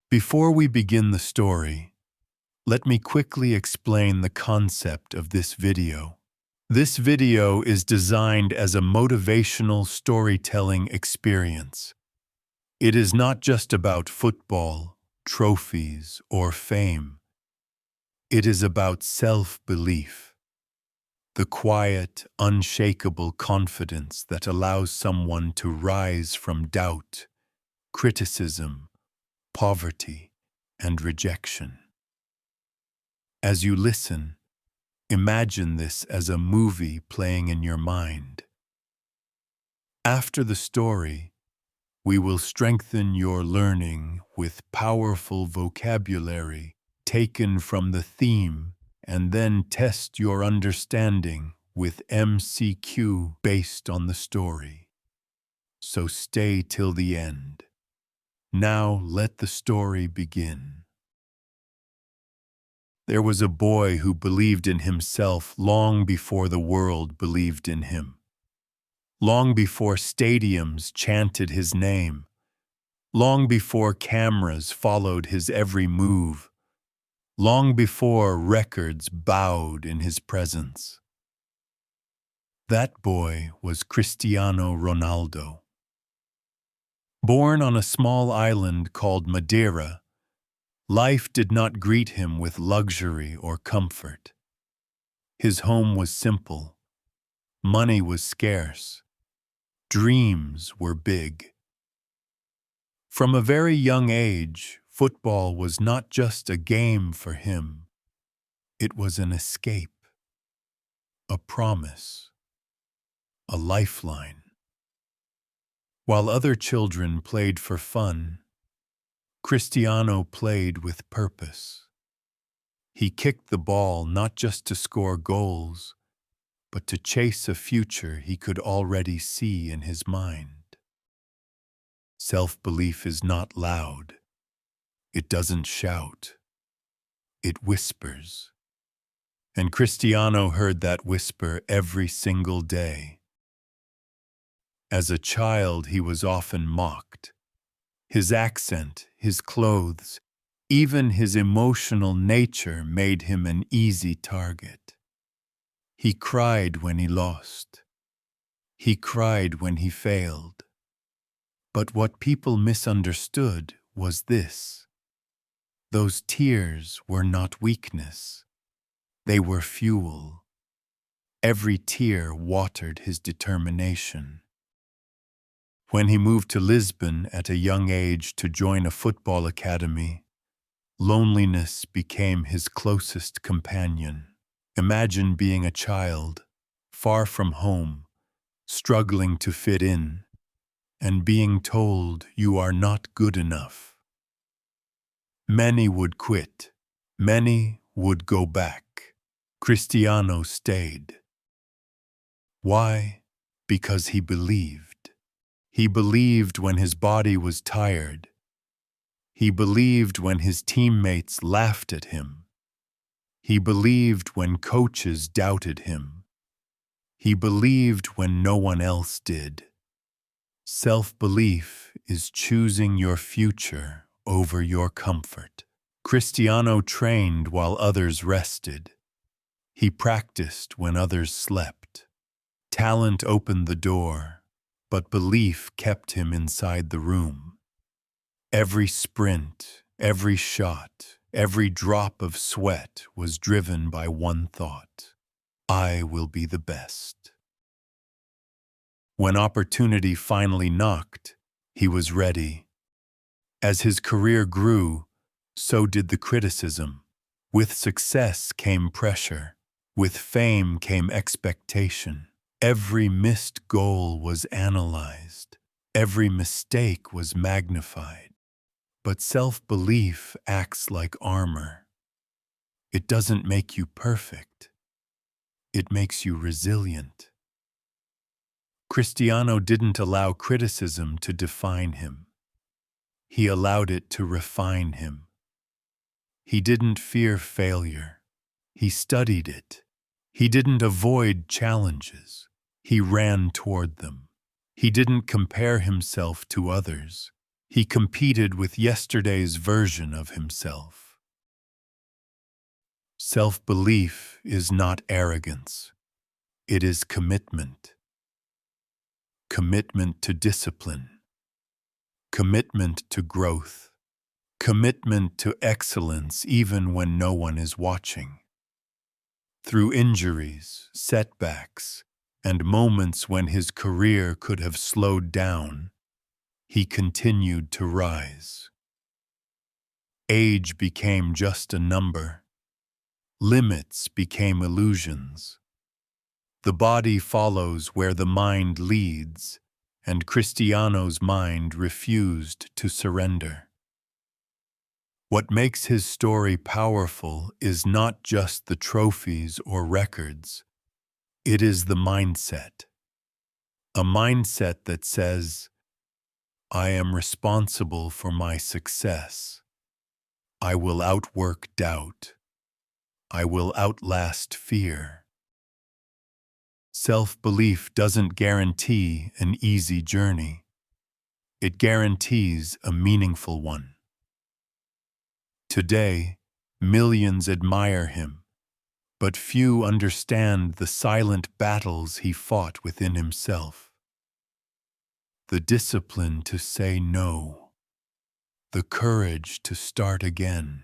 Before we begin the story, let me quickly explain the concept of this video. This video is designed as a motivational storytelling experience. It is not just about football, trophies, or fame. It is about self-belief, the quiet, unshakable confidence that allows someone to rise from doubt, criticism, poverty, and rejection. As you listen, imagine this as a movie playing in your mind. After the story, we will strengthen your learning with powerful vocabulary taken from the theme and then test your understanding with MCQ based on the story. So stay till the end. Now let the story begin. There was a boy who believed in himself long before the world believed in him. Long before stadiums chanted his name. Long before cameras followed his every move. Long before records bowed in his presence. That boy was Cristiano Ronaldo. Born on a small island called Madeira, life did not greet him with luxury or comfort. His home was simple. Money was scarce. Dreams were big. From a very young age, football was not just a game for him. It was an escape, a promise, a lifeline. While other children played for fun, Cristiano played with purpose. He kicked the ball not just to score goals, but to chase a future he could already see in his mind. Self-belief is not loud. It doesn't shout. It whispers. And Cristiano heard that whisper every single day. As a child, he was often mocked. His accent, his clothes, even his emotional nature made him an easy target. He cried when he lost. He cried when he failed. But what people misunderstood was this. Those tears were not weakness. They were fuel. Every tear watered his determination. When he moved to Lisbon at a young age to join a football academy, loneliness became his closest companion. Imagine being a child, far from home, struggling to fit in, and being told you are not good enough. Many would quit. Many would go back. Cristiano stayed. Why? Because he believed. He believed when his body was tired. He believed when his teammates laughed at him. He believed when coaches doubted him. He believed when no one else did. Self-belief is choosing your future over your comfort. Cristiano trained while others rested. He practiced when others slept. Talent opened the door, but belief kept him inside the room. Every sprint, every shot, every drop of sweat was driven by one thought: I will be the best. When opportunity finally knocked, he was ready. As his career grew, so did the criticism. With success came pressure. With fame came expectation. Every missed goal was analyzed. Every mistake was magnified. But self-belief acts like armor. It doesn't make you perfect. It makes you resilient. Cristiano didn't allow criticism to define him. He allowed it to refine him. He didn't fear failure. He studied it. He didn't avoid challenges. He ran toward them. He didn't compare himself to others. He competed with yesterday's version of himself. Self-belief is not arrogance. It is commitment. Commitment to discipline. Commitment to growth. Commitment to excellence even when no one is watching. Through injuries, setbacks, and moments when his career could have slowed down, he continued to rise. Age became just a number. Limits became illusions. The body follows where the mind leads, and Cristiano's mind refused to surrender. What makes his story powerful is not just the trophies or records. It is the mindset. A mindset that says, I am responsible for my success. I will outwork doubt. I will outlast fear. Self-belief doesn't guarantee an easy journey. It guarantees a meaningful one. Today, millions admire him, but few understand the silent battles he fought within himself. The discipline to say no, the courage to start again,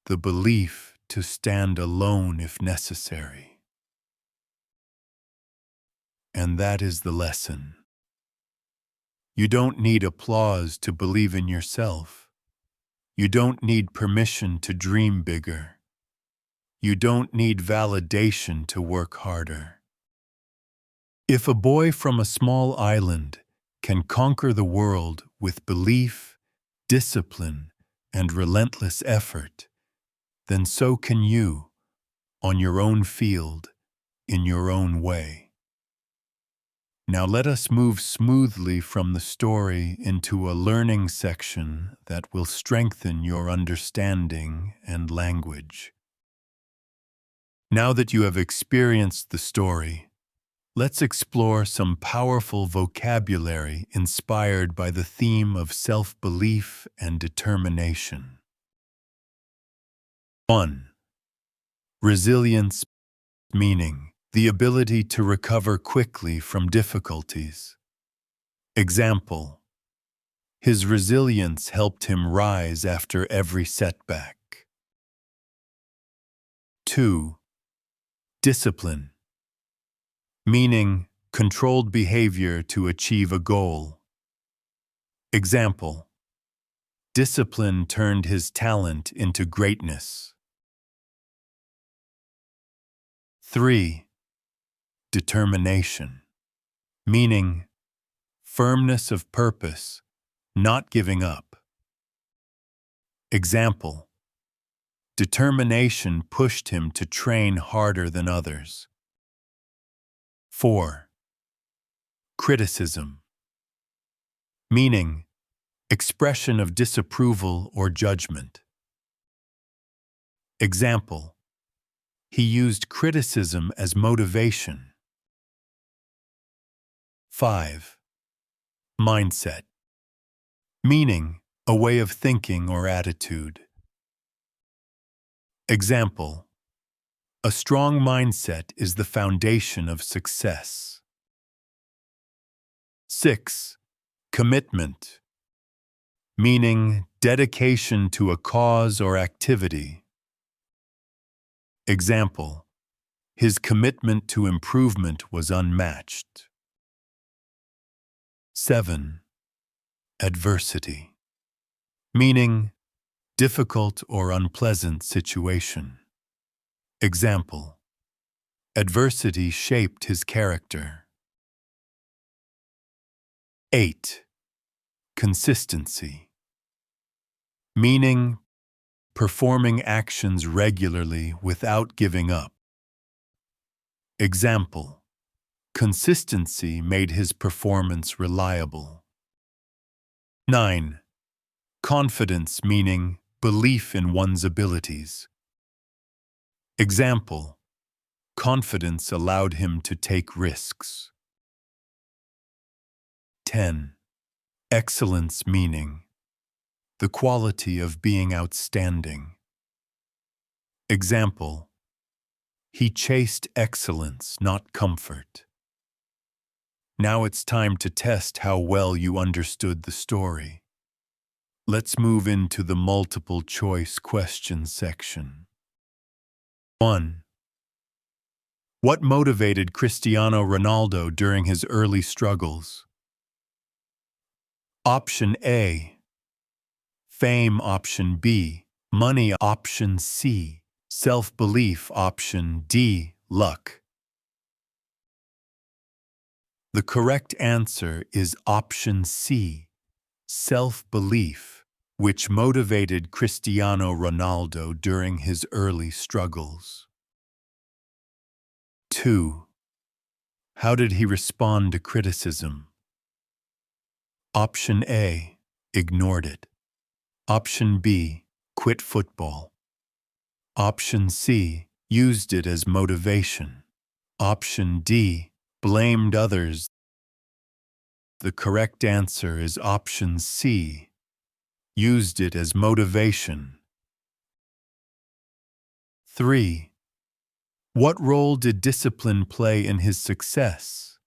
the belief to stand alone if necessary. And that is the lesson. You don't need applause to believe in yourself. You don't need permission to dream bigger. You don't need validation to work harder. If a boy from a small island can conquer the world with belief, discipline, and relentless effort, then so can you, on your own field, in your own way. Now let us move smoothly from the story into a learning section that will strengthen your understanding and language. Now that you have experienced the story, let's explore some powerful vocabulary inspired by the theme of self-belief and determination. 1. Resilience, meaning the ability to recover quickly from difficulties. Example: his resilience helped him rise after every setback. 2. Discipline, meaning controlled behavior to achieve a goal. Example: discipline turned his talent into greatness. 3. Determination, meaning firmness of purpose, not giving up. Example: determination pushed him to train harder than others. 4. Criticism, meaning expression of disapproval or judgment. Example: he used criticism as motivation. 5. Mindset, meaning a way of thinking or attitude. Example: a strong mindset is the foundation of success. 6. Commitment, meaning dedication to a cause or activity. Example: his commitment to improvement was unmatched. 7. Adversity, meaning difficult or unpleasant situation. Example: adversity shaped his character. 8. Consistency, meaning performing actions regularly without giving up. Example: consistency made his performance reliable. 9. Confidence, meaning belief in one's abilities. Example: confidence allowed him to take risks. 10. Excellence meaning the quality of being outstanding. Example: he chased excellence, not comfort. Now it's time to test how well you understood the story. Let's move into the multiple choice question section. 1. What motivated Cristiano Ronaldo during his early struggles? Option A, fame. Option B, money. Option C, self-belief. Option D, luck. The correct answer is option C, self-belief, which motivated Cristiano Ronaldo during his early struggles. 2. How did he respond to criticism? Option A, ignored it. Option B, quit football. Option C, used it as motivation. Option D, blamed others. The correct answer is option C, used it as motivation. 3. What role did discipline play in his success?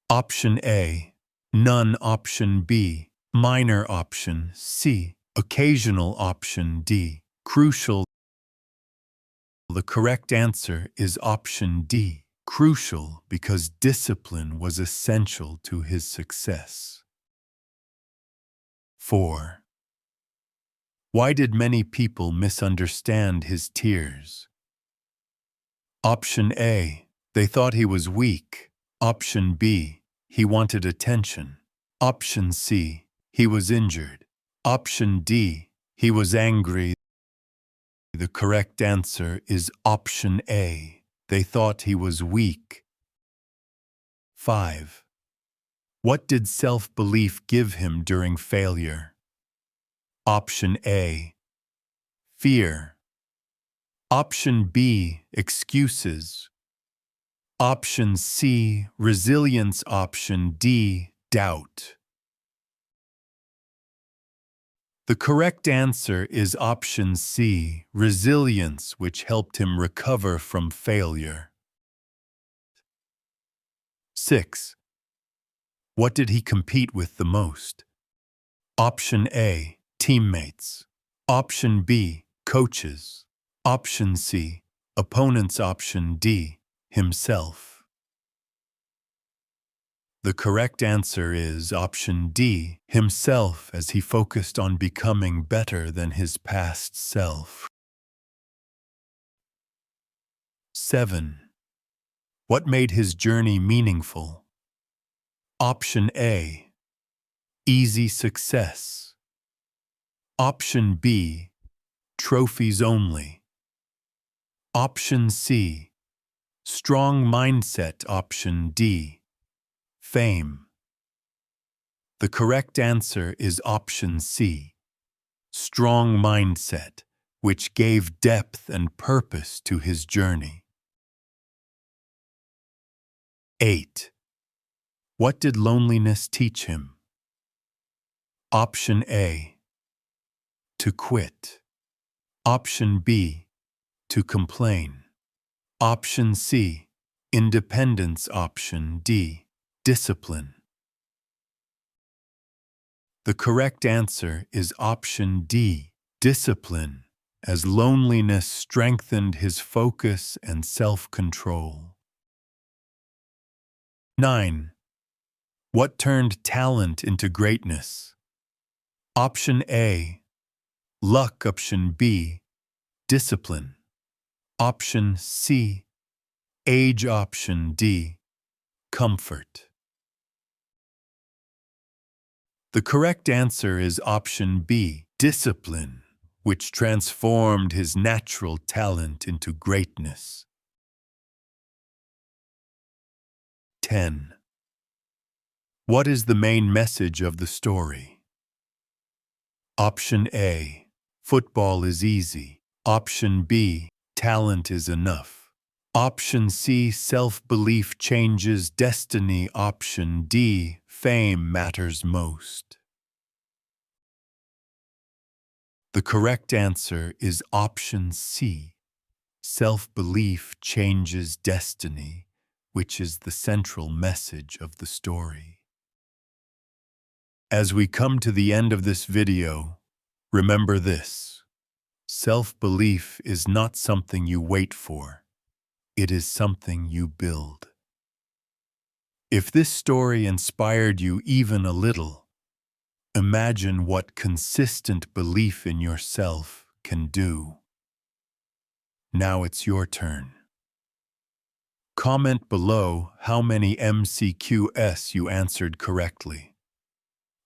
Option A, none. Option B, minor. Option C, occasional. Option D, crucial. The correct answer is option D, crucial, because discipline was essential to his success. 4. Why did many people misunderstand his tears? Option A, they thought he was weak. Option B, he wanted attention. Option C, he was injured. Option D, he was angry. The correct answer is option A, they thought he was weak. 5. What did self-belief give him during failure? Option A, fear. Option B, excuses. Option C, resilience. Option D, doubt. The correct answer is option C, resilience, which helped him recover from failure. 6. What did he compete with the most? Option A, teammates. Option B, coaches. Option C, opponents. Option D, himself. The correct answer is option D, himself, as he focused on becoming better than his past self. 7. What made his journey meaningful? Option A, easy success. Option B, trophies only. Option C, strong mindset. Option D, fame. The correct answer is option C, strong mindset, which gave depth and purpose to his journey. 8. What did loneliness teach him? Option A, to quit. Option B, to complain. Option C, independence. Option D, discipline. The correct answer is option D, discipline, as loneliness strengthened his focus and self-control. 9. What turned talent into greatness? Option A, luck. Option B, discipline. Option C, age. Option D, comfort. The correct answer is option B, discipline, which transformed his natural talent into greatness. 10. What is the main message of the story? Option A, football is easy. Option B, talent is enough. Option C, self-belief changes destiny. Option D, fame matters most? The correct answer is option C. Self-belief changes destiny, which is the central message of the story. As we come to the end of this video, remember this: self-belief is not something you wait for. It is something you build. If this story inspired you even a little, imagine what consistent belief in yourself can do. Now it's your turn. Comment below how many MCQs you answered correctly.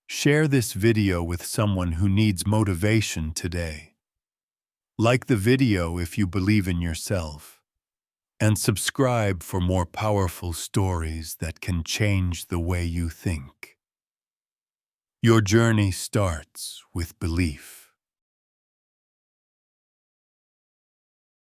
Share this video with someone who needs motivation today. Like the video if you believe in yourself, and subscribe for more powerful stories that can change the way you think. Your journey starts with belief.